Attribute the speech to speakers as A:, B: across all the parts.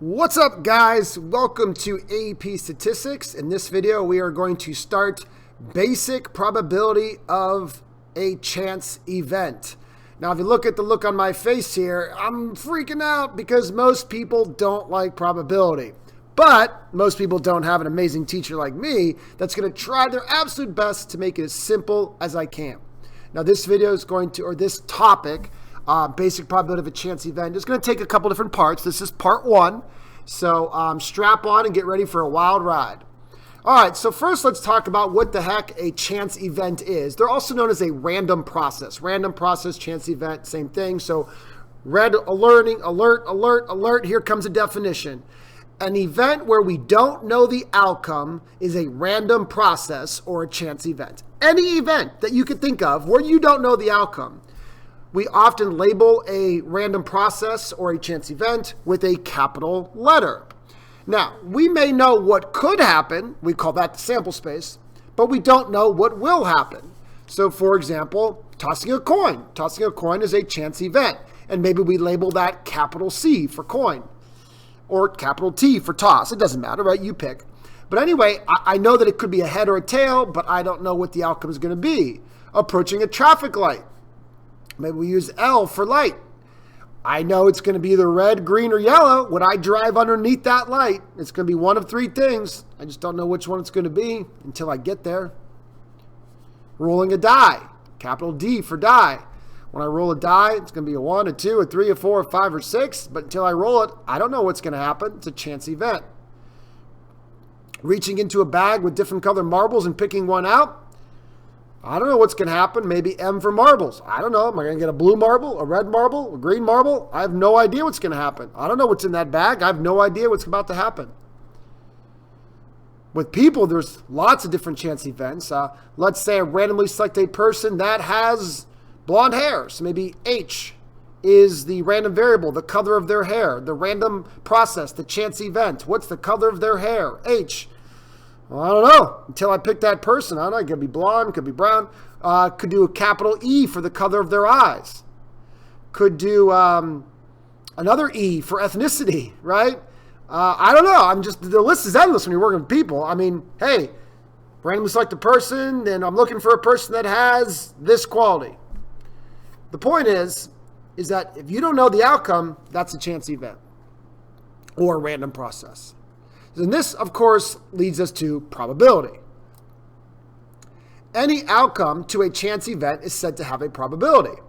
A: What's up, guys? Welcome to AP Statistics. In this video, we are going to start basic probability of a chance event. Now, if you look at the look on my face here, I'm freaking out because most people don't like probability. But most people don't have an amazing teacher like me that's going to try their absolute best to make it as simple as I can. Now, this video is going to, or this topic, basic probability of a chance event, is going to take a couple different parts. This is part one. So strap on and get ready for a wild ride. All right, so first let's talk about what the heck a chance event is. They're also known as a random process. Random process, chance event, same thing. So alert, here comes a definition. An event where we don't know the outcome is a random process or a chance event. Any event that you could think of where you don't know the outcome. We often label a random process or a chance event with a capital letter. Now, we may know what could happen, we call that the sample space, but we don't know what will happen. So for example, tossing a coin. Tossing a coin is a chance event, and maybe we label that capital C for coin, or capital T for toss. It doesn't matter, right? You pick. But anyway, I know that it could be a head or a tail, but I don't know what the outcome is going to be. Approaching a traffic light. Maybe we use L for light. I know it's going to be either red, green, or yellow. When I drive underneath that light, it's going to be one of three things. I just don't know which one it's going to be until I get there. Rolling a die. Capital D for die. When I roll a die, it's going to be a 1, a 2, a 3, a 4, a 5, or 6. But until I roll it, I don't know what's going to happen. It's a chance event. Reaching into a bag with different colored marbles and picking one out. I don't know what's going to happen. Maybe M for marbles. I don't know. Am I going to get a blue marble, a red marble, a green marble? I have no idea what's going to happen. I don't know what's in that bag. I have no idea what's about to happen. With people, there's lots of different chance events. Let's say I randomly select a person that has blonde hair. So maybe H is the random variable, the color of their hair, the random process, the chance event. What's the color of their hair? H. Well, I don't know. Until I pick that person. I don't know. It could be blonde, could be brown. Could do a capital E for the color of their eyes. Could do another E for ethnicity, right? I don't know. The list is endless when you're working with people. I mean, hey, randomly select a person, and I'm looking for a person that has this quality. The point is that if you don't know the outcome, that's a chance event or a random process. And this, of course, leads us to probability. Any outcome to a chance event is said to have a probability.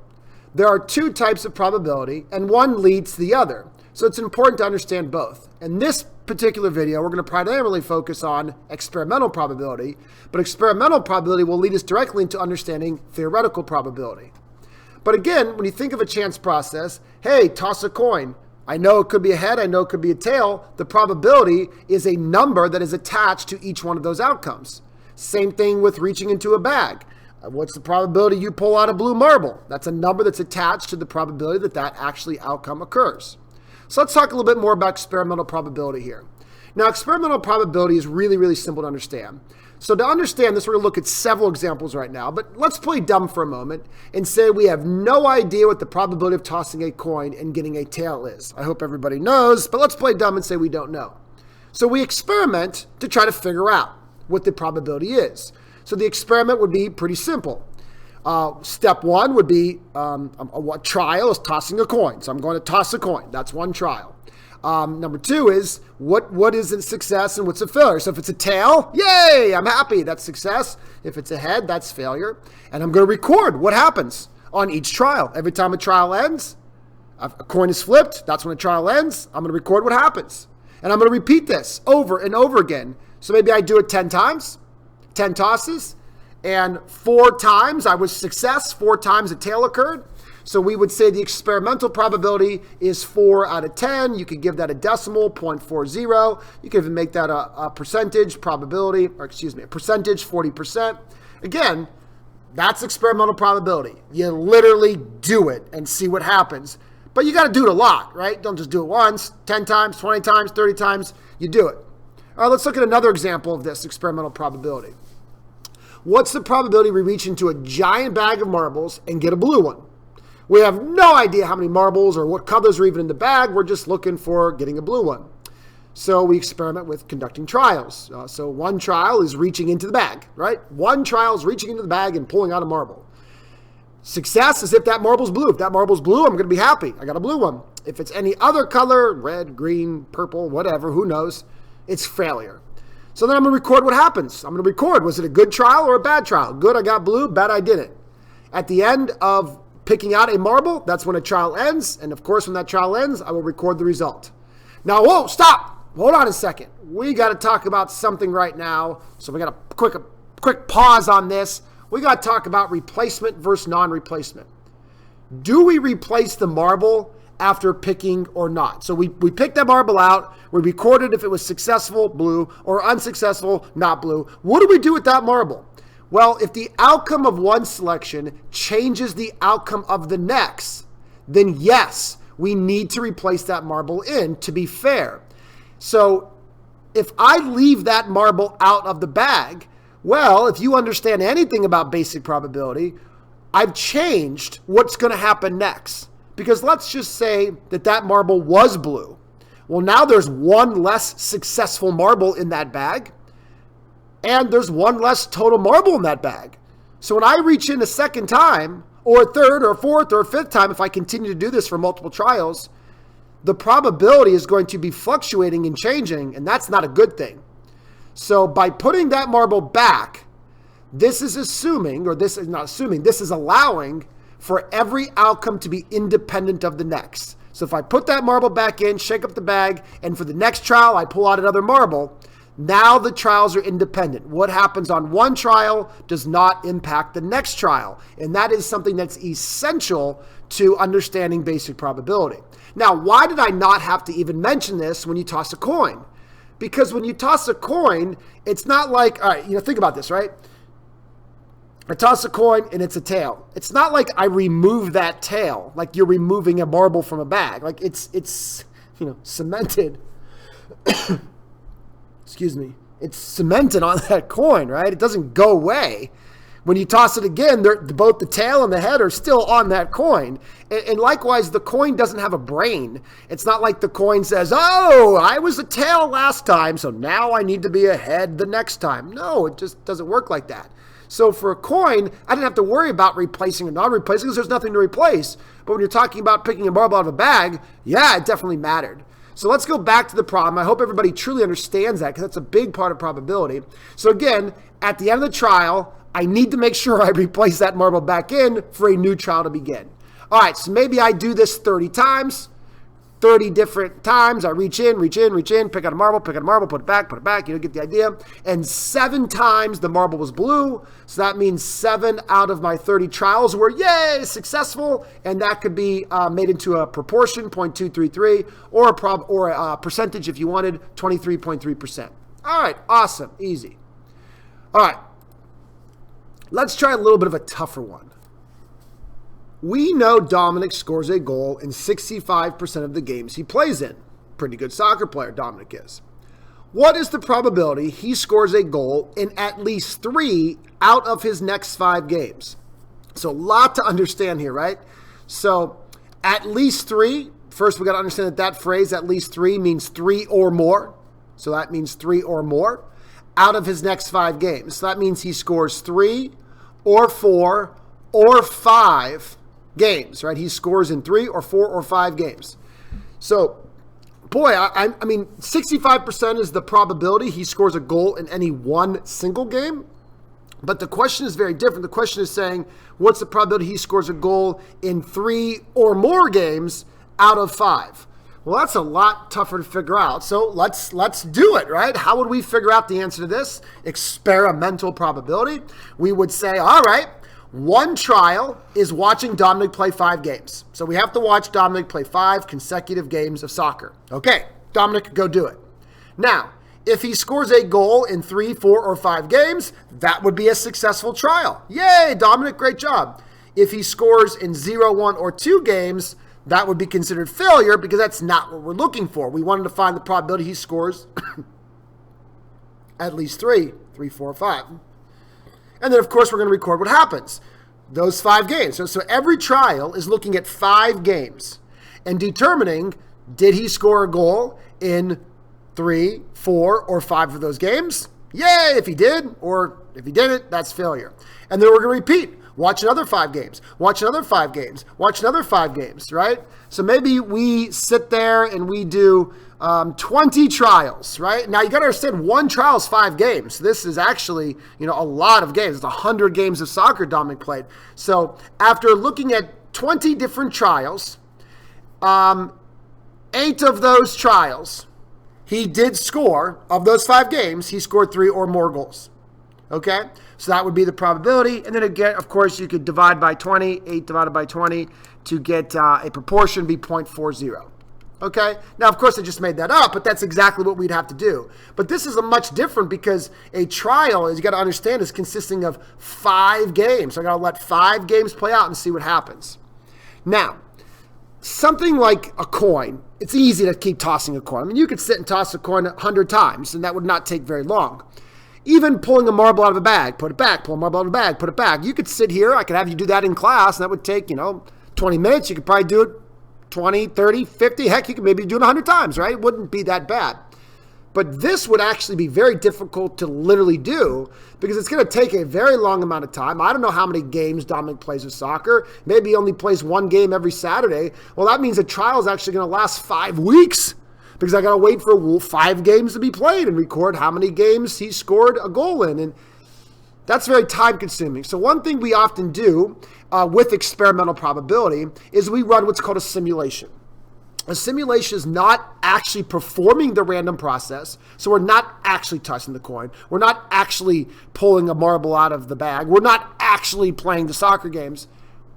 A: There are two types of probability, and one leads to the other. So it's important to understand both. In this particular video, we're going to primarily focus on experimental probability, but experimental probability will lead us directly into understanding theoretical probability. But again, when you think of a chance process, hey, toss a coin. I know it could be a head, I know it could be a tail. The probability is a number that is attached to each one of those outcomes. Same thing with reaching into a bag. What's the probability you pull out a blue marble? That's a number that's attached to the probability that that actually outcome occurs. So let's talk a little bit more about experimental probability here. Now, experimental probability is really, really simple to understand. So to understand this, we're going to look at several examples right now, but let's play dumb for a moment and say we have no idea what the probability of tossing a coin and getting a tail is. I hope everybody knows, but let's play dumb and say we don't know. So we experiment to try to figure out what the probability is. So the experiment would be pretty simple. Step one would be a trial is tossing a coin. So I'm going to toss a coin. That's one trial. Number two is what is a success and what's a failure. So if it's a tail, yay, I'm happy, that's success. If it's a head, that's failure. And I'm going to record what happens on each trial. Every time a trial ends, a coin is flipped, that's when a trial ends. I'm going to record what happens. And I'm going to repeat this over and over again. So maybe I do it 10 times, 10 tosses, and 4 times I was success, 4 times a tail occurred. So we would say the experimental probability is 4 out of 10. You could give that a decimal, 0.40. You could even make that a percentage probability, or excuse me, a percentage, 40%. Again, that's experimental probability. You literally do it and see what happens. But you got to do it a lot, right? Don't just do it once, 10 times, 20 times, 30 times. You do it. All right, let's look at another example of this experimental probability. What's the probability we reach into a giant bag of marbles and get a blue one? We have no idea how many marbles or what colors are even in the bag. We're just looking for getting a blue one. So we experiment with conducting trials. So one trial is reaching into the bag, right? One trial is reaching into the bag and pulling out a marble. Success is if that marble's blue. If that marble's blue, I'm going to be happy. I got a blue one. If it's any other color, red, green, purple, whatever, who knows, it's failure. So then I'm going to record what happens. I'm going to record, was it a good trial or a bad trial? Good, I got blue. Bad, I didn't. At the end of picking out a marble, that's when a trial ends. And of course, when that trial ends, I will record the result. Now, whoa, stop. Hold on a second. We got to talk about something right now. So we got a quick pause on this. We got to talk about replacement versus non-replacement. Do we replace the marble after picking or not? So we picked that marble out. We recorded if it was successful, blue, or unsuccessful, not blue. What do we do with that marble? Well, if the outcome of one selection changes the outcome of the next, then yes, we need to replace that marble in to be fair. So if I leave that marble out of the bag, well, if you understand anything about basic probability, I've changed what's going to happen next. Because let's just say that that marble was blue. Well, now there's one less successful marble in that bag, and there's one less total marble in that bag. So when I reach in a second time, or a third, or a fourth, or a fifth time, if I continue to do this for multiple trials, the probability is going to be fluctuating and changing, and that's not a good thing. So by putting that marble back, this is assuming, or this is not assuming, this is allowing for every outcome to be independent of the next. So if I put that marble back in, shake up the bag, and for the next trial, I pull out another marble, now the trials are independent. What happens on one trial does not impact the next trial. And that is something that's essential to understanding basic probability. Now, why did I not have to even mention this when you toss a coin? Because when you toss a coin, it's not like, all right, think about this, right? I toss a coin and it's a tail. It's not like I remove that tail, like you're removing a marble from a bag. Like it's cemented. Excuse me. It's cemented on that coin, right? It doesn't go away. When you toss it again, both the tail and the head are still on that coin. And likewise, the coin doesn't have a brain. It's not like the coin says, oh, I was a tail last time, so now I need to be a head the next time. No, it just doesn't work like that. So for a coin, I didn't have to worry about replacing or not replacing because there's nothing to replace. But when you're talking about picking a marble out of a bag, yeah, it definitely mattered. So let's go back to the problem. I hope everybody truly understands that because that's a big part of probability. So again, at the end of the trial, I need to make sure I replace that marble back in for a new trial to begin. All right, so maybe I do this 30 times, 30 different times. I reach in, pick out a marble, put it back, get the idea. And 7 times the marble was blue. So that means 7 out of my 30 trials were, yay, successful. And that could be made into a proportion, 0.233, or a percentage if you wanted, 23.3%. All right, awesome, easy. All right, let's try a little bit of a tougher one. We know Dominic scores a goal in 65% of the games he plays in. Pretty good soccer player, Dominic is. What is the probability he scores a goal in at least 3 out of his next 5 games? So a lot to understand here, right? So at least 3, first we got to understand that phrase, at least 3, means 3 or more. So that means 3 or more out of his next 5 games. So that means he scores 3 or 4 or 5 games, right? He scores in 3 or 4 or 5 games. So, boy, I mean, 65% is the probability he scores a goal in any one single game. But the question is very different. The question is saying, what's the probability he scores a goal in 3 or more games out of 5? Well, that's a lot tougher to figure out. So let's do it, right? How would we figure out the answer to this? Experimental probability. We would say, all right, one trial is watching Dominic play 5 games. So we have to watch Dominic play 5 consecutive games of soccer. Okay, Dominic, go do it. Now, if he scores a goal in 3, 4, or 5 games, that would be a successful trial. Yay, Dominic, great job. If he scores in 0, 1, or 2 games, that would be considered failure because that's not what we're looking for. We wanted to find the probability he scores at least 3, 4, 5. And then, of course, we're going to record what happens. Those 5 games. So every trial is looking at 5 games and determining, did he score a goal in 3, 4, or 5 of those games. Yay, if he did, or if he didn't, that's failure. And then we're going to repeat. Watch another 5 games. Watch another 5 games. Watch another 5 games, right? So maybe we sit there and we do 20 trials, right? Now you got to understand, one trial is 5 games. This is actually, a lot of games. It's 100 games of soccer Dominic played. So after looking at 20 different trials, 8 of those trials, he did score. Of those 5 games, he scored 3 or more goals. Okay? So that would be the probability. And then again, of course, you could divide by 20, 8 divided by 20, to get a proportion be 0.40. Okay? Now, of course, I just made that up, but that's exactly what we'd have to do. But this is a much different, because a trial, as you got to understand, is consisting of 5 games. So I got to let 5 games play out and see what happens. Now, something like a coin, it's easy to keep tossing a coin. I mean, you could sit and toss a coin 100 times, and that would not take very long. Even pulling a marble out of a bag, put it back, pull a marble out of a bag, put it back. You could sit here, I could have you do that in class, and that would take, 20 minutes. You could probably do it 20, 30, 50. Heck, you could maybe do it 100 times, right? It wouldn't be that bad. But this would actually be very difficult to literally do, because it's going to take a very long amount of time. I don't know how many games Dominic plays with soccer. Maybe he only plays 1 game every Saturday. Well, that means the trial is actually going to last 5 weeks, because I got to wait for 5 games to be played and record how many games he scored a goal in. And that's very time consuming. So one thing we often do with experimental probability is we run what's called a simulation. A simulation is not actually performing the random process. So we're not actually tossing the coin. We're not actually pulling a marble out of the bag. We're not actually playing the soccer games.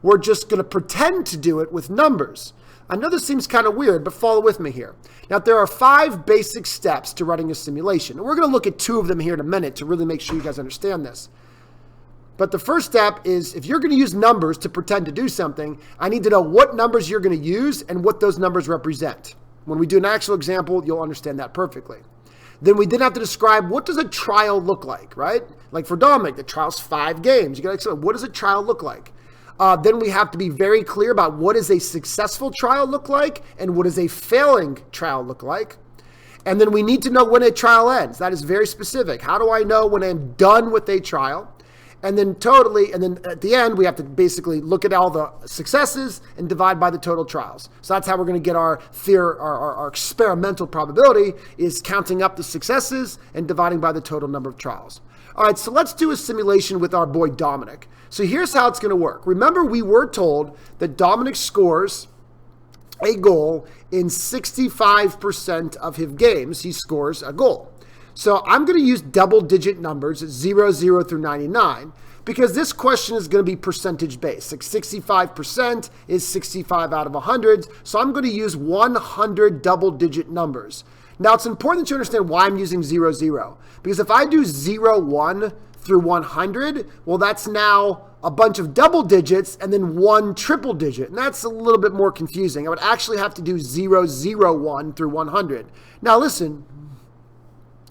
A: We're just going to pretend to do it with numbers. I know this seems kind of weird, but follow with me here. Now, there are 5 basic steps to running a simulation. And we're going to look at 2 of them here in a minute to really make sure you guys understand this. But the first step is, if you're going to use numbers to pretend to do something, I need to know what numbers you're going to use and what those numbers represent. When we do an actual example, you'll understand that perfectly. Then we then have to describe, what does a trial look like, right? Like for Dominic, the trial's 5 games. You got to explain, what does a trial look like? Then we have to be very clear about what does a successful trial look like and what does a failing trial look like. And then we need to know when a trial ends. That is very specific. How do I know when I'm done with a trial? And then at the end, we have to basically look at all the successes and divide by the total trials. So that's how we're going to get our experimental probability, is counting up the successes and dividing by the total number of trials. All right, so let's do a simulation with our boy Dominic. So here's how it's going to work. Remember, we were told that Dominic scores a goal in 65% of his games. He scores a goal. So I'm going to use double-digit numbers, 0, 0 through 99, because this question is going to be percentage-based. Like 65% is 65 out of 100, so I'm going to use 100 double-digit numbers. Now, it's important that you understand why I'm using 0, 0, because if I do 0, 1 through 100, well, that's now a bunch of double digits and then 1 triple digit, and that's a little bit more confusing. I would actually have to do 0, 0, 1 through 100. Now, listen.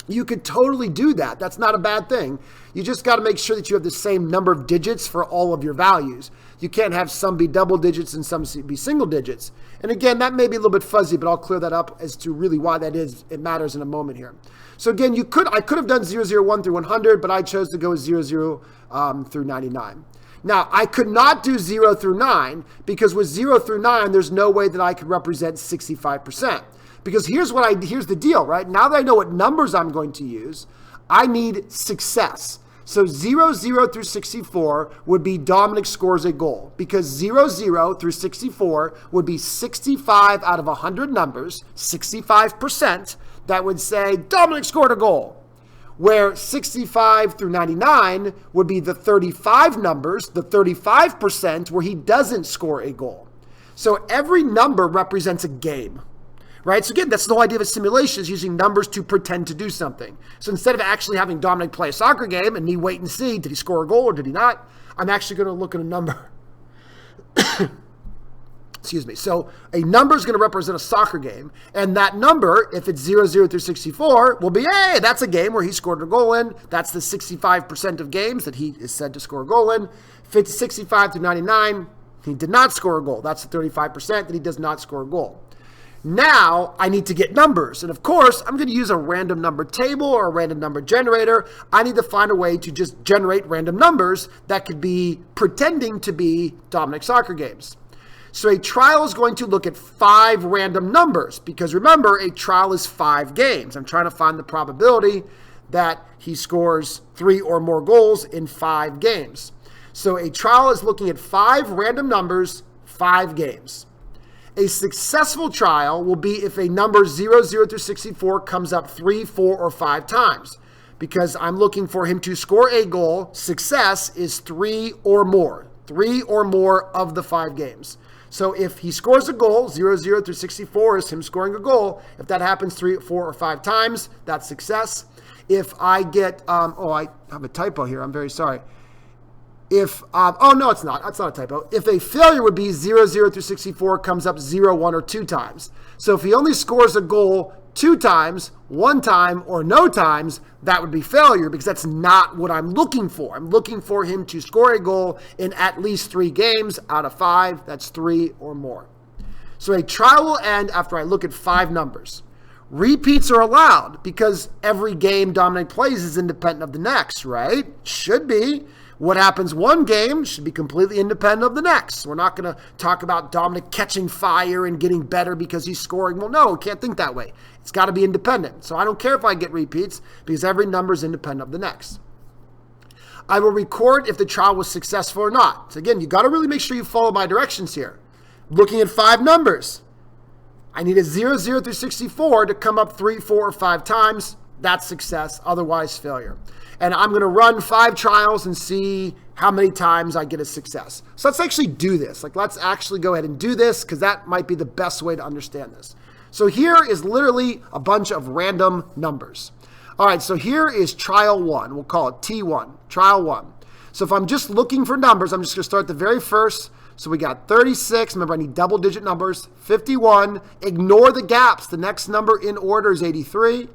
A: You could totally do that. That's not a bad thing. You just got to make sure that you have the same number of digits for all of your values. You can't have some be double digits and some be single digits. And again, that may be a little bit fuzzy, but I'll clear that up as to really why that is. It matters in a moment here. So again, I could have done 0, 0, 1 through 100, but I chose to go with 0, 0 through 99. Now, I could not do 0 through 9, because with 0 through 9, there's no way that I could represent 65%. Because here's the deal, right? Now that I know what numbers I'm going to use, I need success. So 0, 0 through 64 would be Dominic scores a goal, because 0, 0 through 64 would be 65 out of 100 numbers, 65%, that would say Dominic scored a goal. Where 65 through 99 would be the 35 numbers, the 35% where he doesn't score a goal. So every number represents a game. Right? So again, that's the whole idea of a simulation, is using numbers to pretend to do something. So instead of actually having Dominic play a soccer game and me wait and see, did he score a goal or did he not? I'm actually going to look at a number. Excuse me. So a number is going to represent a soccer game. And that number, if it's 0, 0 through 64, will be, hey, that's a game where he scored a goal in. That's the 65% of games that he is said to score a goal in. If it's 65 through 99, he did not score a goal. That's the 35% that he does not score a goal. Now I need to get numbers. And of course, I'm going to use a random number table or a random number generator. I need to find a way to just generate random numbers that could be pretending to be Dominic soccer games. So a trial is going to look at 5 random numbers because remember, a trial is 5 games. I'm trying to find the probability that he scores 3 or more goals in 5 games. So a trial is looking at 5 random numbers, 5 games. A successful trial will be if a number 00 through 64 comes up 3, 4, or 5 times. Because I'm looking for him to score a goal, success is 3 or more. 3 or more of the 5 games. So if he scores a goal, 00 through 64 is him scoring a goal. If that happens 3, 4, or 5 times, that's success. If I get, I have a typo here, I'm very sorry. No, it's not. That's not a typo. If a failure would be 00 through 64 comes up 0, 1, or 2 times. So if he only scores a goal 2 times, 1 time, or no times, that would be failure because that's not what I'm looking for. I'm looking for him to score a goal in at least 3 games out of 5. That's 3 or more. So a trial will end after I look at 5 numbers. Repeats are allowed because every game Dominic plays is independent of the next, right? Should be. What happens one game should be completely independent of the next. We're not going to talk about Dominic catching fire and getting better because he's scoring. Well, no, we can't think that way. It's got to be independent. So I don't care if I get repeats because every number is independent of the next. I will record if the trial was successful or not. So again, you got to really make sure you follow my directions here. Looking at 5 numbers. I need a 00 through 64 to come up 3, 4, or 5 times. That's success, otherwise failure. And I'm going to run 5 trials and see how many times I get a success. So let's actually do this. Let's actually go ahead and do this because that might be the best way to understand this. So here is literally a bunch of random numbers. All right, so here is trial 1. We'll call it T1, trial 1. So if I'm just looking for numbers, I'm just going to start the very first. So we got 36. Remember, I need double-digit numbers. 51. Ignore the gaps. The next number in order is 83.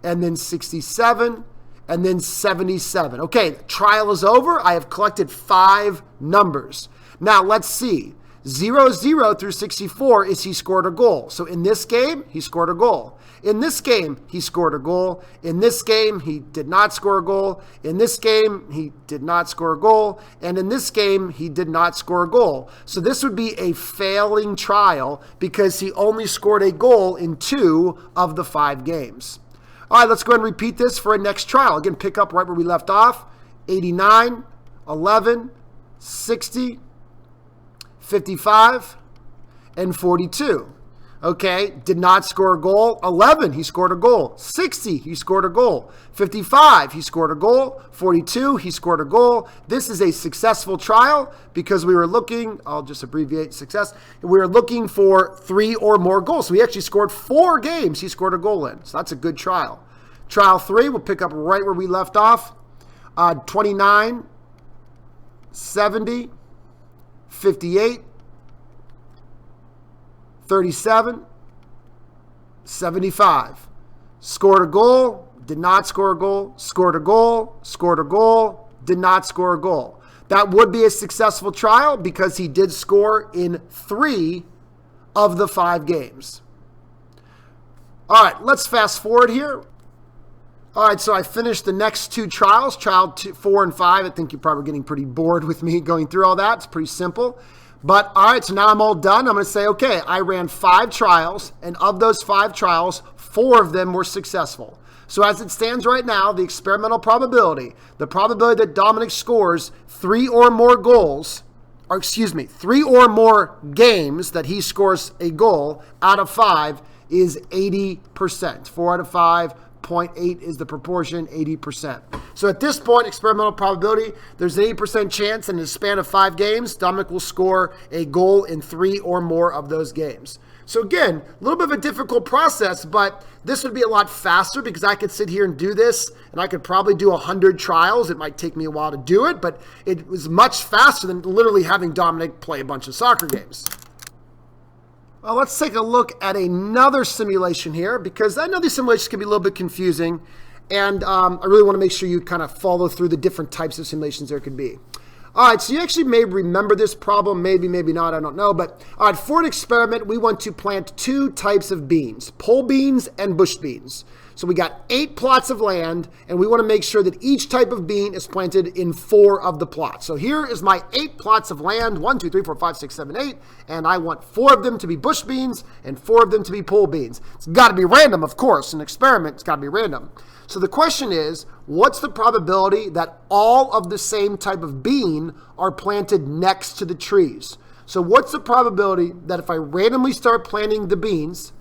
A: And then 67. And then 77. Okay, trial is over. I have collected 5 numbers. Now let's see. 00 through 64 is he scored a goal. So in this game, he scored a goal. In this game, he scored a goal. In this game, he did not score a goal. In this game, he did not score a goal. And in this game, he did not score a goal. So this would be a failing trial because he only scored a goal in 2 of the 5 games. All right, let's go ahead and repeat this for a next trial. Again, pick up right where we left off. 89, 11, 60, 55, and 42. Okay, did not score a goal. 11, he scored a goal. 60, he scored a goal. 55, he scored a goal. 42, he scored a goal. This is a successful trial because we were looking, I'll just abbreviate success, we were looking for 3 or more goals. So he actually scored 4 games he scored a goal in. So that's a good trial. Trial 3, we'll pick up right where we left off. 29, 70, 58, 37, 75. Scored a goal, did not score a goal, scored a goal, scored a goal, did not score a goal. That would be a successful trial because he did score in 3 of the 5 games. All right, let's fast forward here. All right, so I finished the next 2 trials, trial 4 and 5. I think you're probably getting pretty bored with me going through all that. It's pretty simple. But all right, so now I'm all done. I'm going to say, okay, I ran 5 trials, and of those 5 trials, 4 of them were successful. So as it stands right now, the experimental probability, the probability that Dominic scores 3 or more goals, or excuse me, 3 or more games that he scores a goal out of 5 is 80%. 4 out of 5. 0.8 is the proportion, 80%. So at this point, experimental probability, there's an 80% chance in the span of 5 games, Dominic will score a goal in 3 or more of those games. So again, a little bit of a difficult process, but this would be a lot faster because I could sit here and do this, and I could probably do 100 trials. It might take me a while to do it, but it was much faster than literally having Dominic play a bunch of soccer games. Well, let's take a look at another simulation here because I know these simulations can be a little bit confusing, and I really want to make sure you kind of follow through the different types of simulations there could be. All right, so you actually may remember this problem, maybe, maybe not, I don't know. But all right, for an experiment, we want to plant 2 types of beans, pole beans and bush beans. So we got 8 plots of land, and we want to make sure that each type of bean is planted in 4 of the plots. So here is my 8 plots of land, 1, 2, 3, 4, 5, 6, 7, 8, and I want 4 of them to be bush beans and 4 of them to be pole beans. It's got to be random, of course. An experiment, it's got to be random. So the question is, what's the probability that all of the same type of bean are planted next to the trees? So what's the probability that if I randomly start planting the beans,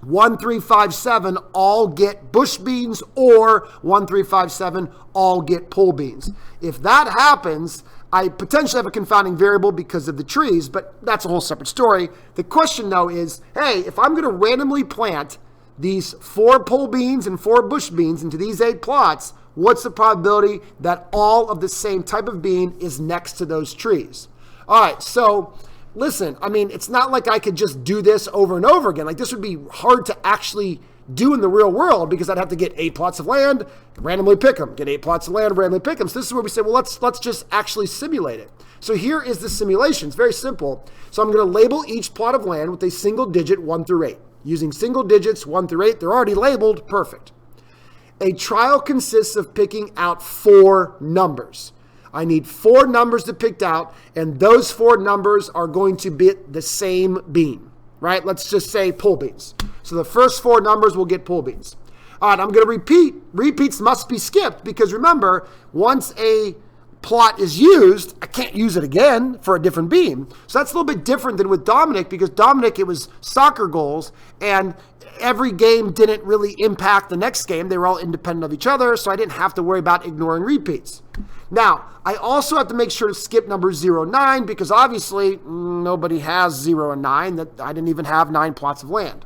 A: 1, 3, 5, 7 all get bush beans, or 1, 3, 5, 7 all get pole beans? If that happens, I potentially have a confounding variable because of the trees, but that's a whole separate story. The question, though, is, hey, if I'm going to randomly plant these 4 pole beans and 4 bush beans into these 8 plots, what's the probability that all of the same type of bean is next to those trees? All right, so listen, I mean, it's not like I could just do this over and over again. Like, this would be hard to actually do in the real world because I'd have to get 8 plots of land, randomly pick them, get 8 plots of land, randomly pick them. So this is where we say, well, let's just actually simulate it. So here is the simulation. It's very simple. So I'm going to label each plot of land with a single digit 1 through 8. Using single digits 1 through 8, they're already labeled, perfect. A trial consists of picking out 4 numbers. I need 4 numbers to pick out, and those 4 numbers are going to be the same bean, right? Let's just say pole beans. So the first 4 numbers will get pole beans. All right, I'm going to repeat. Repeats must be skipped because remember, once a plot is used, I can't use it again for a different bean. So that's a little bit different than with Dominic because Dominic, it was soccer goals and every game didn't really impact the next game. They were all independent of each other, so I didn't have to worry about ignoring repeats. Now, I also have to make sure to skip number 0, 9 because obviously nobody has 0 and 9. That I didn't even have 9 plots of land.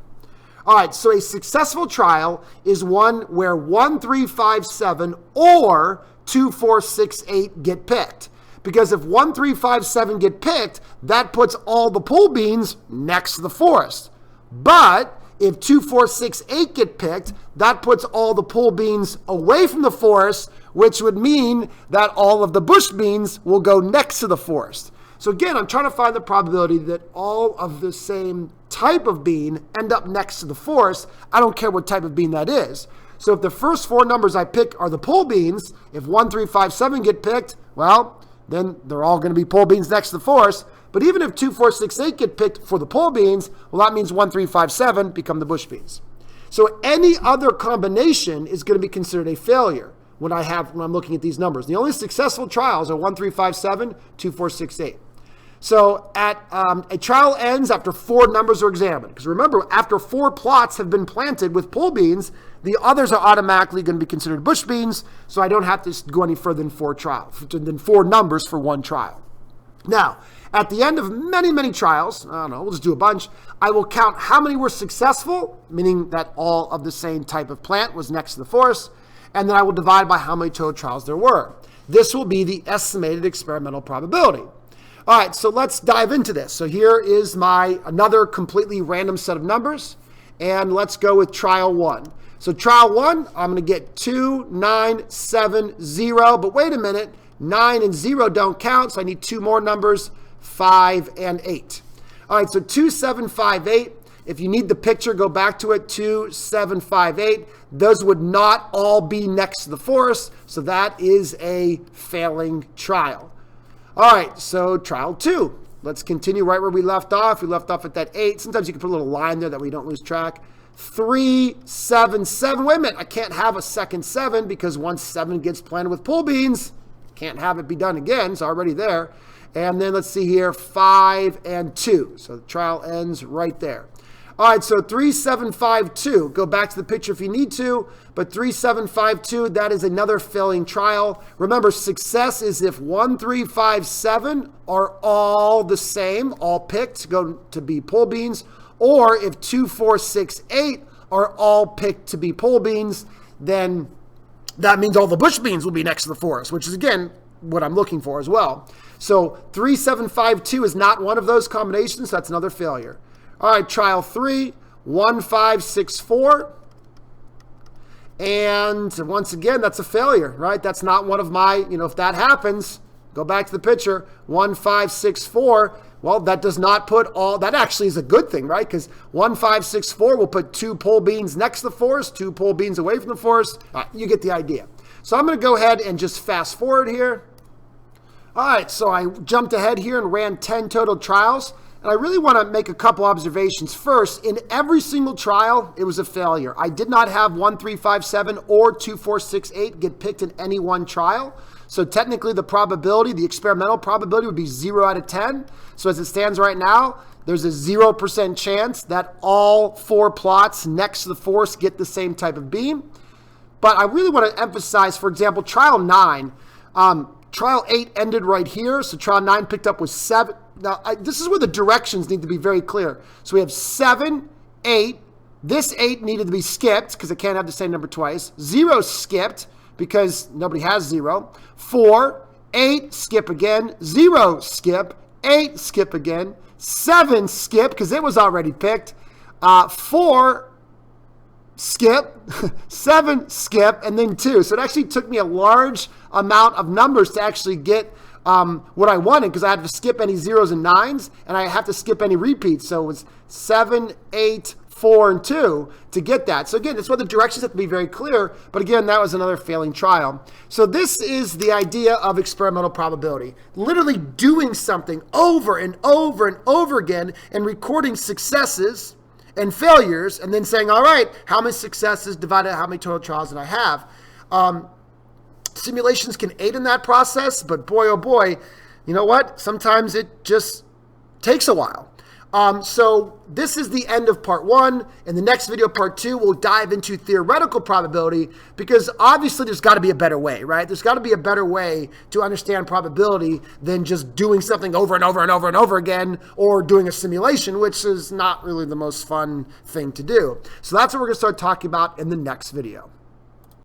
A: All right, so a successful trial is one where 1, 3, 5, 7 or 2, 4, 6, 8 get picked. Because if 1, 3, 5, 7 get picked, that puts all the pole beans next to the forest. But if 2, 4, 6, 8 get picked, that puts all the pole beans away from the forest, which would mean that all of the bush beans will go next to the forest. So again, I'm trying to find the probability that all of the same type of bean end up next to the forest. I don't care what type of bean that is. So if the first 4 numbers I pick are the pole beans, if 1, 3, 5, 7 get picked, well, then they're all going to be pole beans next to the forest. But even if 2, 4, 6, 8 get picked for the pole beans, well, that means 1, 3, 5, 7 become the bush beans. So any other combination is going to be considered a failure when I'm looking at these numbers. The only successful trials are 1, 3, 5, 7, 2, 4, 6, 8. So a trial ends after 4 numbers are examined. Because remember, after 4 plots have been planted with pole beans, the others are automatically going to be considered bush beans. So I don't have to go any further than 4 numbers for 1 trial. Now, at the end of many, many trials, I don't know, we'll just do a bunch, I will count how many were successful, meaning that all of the same type of plant was next to the forest, and then I will divide by how many total trials there were. This will be the estimated experimental probability. All right, so let's dive into this. So here is another completely random set of numbers, and let's go with trial 1. So trial 1, I'm going to get 2, 9, 7, 0, but wait a minute, 9 and 0 don't count, so I need 2 more numbers, 5 and 8. All right, so 2, 7, 5, 8. If you need the picture, go back to it, 2, 7, 5, 8. Those would not all be next to the forest, so that is a failing trial. All right, so trial 2. Let's continue right where we left off. We left off at that 8. Sometimes you can put a little line there that we don't lose track. 3, 7, 7. Wait a minute, I can't have a second 7 because once 7 gets planted with pole beans, can't have it be done again. It's already there. And then let's see here, 5 and 2. So the trial ends right there. All right, so 3, 7, 5, 2. Go back to the picture if you need to, but 3, 7, 5, 2, that is another failing trial. Remember, success is if 1, 3, 5, 7 are all the same, all picked, go to be pole beans, or if 2, 4, 6, 8 are all picked to be pole beans, then that means all the bush beans will be next to the forest, which is, again, what I'm looking for as well. So 3, 7, 5, 2 is not one of those combinations, so that's another failure. All right, trial 3, 1, 5, 6, 4. And once again, that's a failure, right? That's not one of my, if that happens, go back to the picture, 1, 5, 6, 4. Well, that does not put all, that actually is a good thing, right? Because 1, 5, 6, 4 will put 2 pole beans next to the forest, 2 pole beans away from the forest. You get the idea. So I'm going to go ahead and just fast forward here. All right, so I jumped ahead here and ran 10 total trials. And I really want to make a couple observations. First, in every single trial, it was a failure. I did not have 1, 3, 5, 7 or 2, 4, 6, 8 get picked in any one trial. So technically the probability, the experimental probability would be 0 out of 10. So as it stands right now, there's a 0% chance that all 4 plots next to the forest get the same type of beam. But I really want to emphasize, for example, trial 9, trial 8 ended right here. So trial 9 picked up with 7. Now, this is where the directions need to be very clear. So we have 7, 8. This 8 needed to be skipped because it can't have the same number twice. 0 skipped because nobody has 0. 4, 8, skip again. 0, skip. 8, skip again. 7, skip because it was already picked. 4, skip. 7, skip. And then 2. So it actually took me a large amount of numbers to actually get what I wanted, because I had to skip any 0s and 9s, and I have to skip any repeats. So it was 7, 8, 4, and 2 to get that. So again, that's why the directions have to be very clear. But again, that was another failing trial. So this is the idea of experimental probability. Literally doing something over and over and over again and recording successes and failures, and then saying, all right, how many successes divided how many total trials did I have? Simulations can aid in that process, but boy, oh boy, you know what? Sometimes it just takes a while. So this is the end of part 1. In the next video, part 2, we'll dive into theoretical probability, because obviously there's got to be a better way, right? There's got to be a better way to understand probability than just doing something over and over and over and over again, or doing a simulation, which is not really the most fun thing to do. So that's what we're going to start talking about in the next video.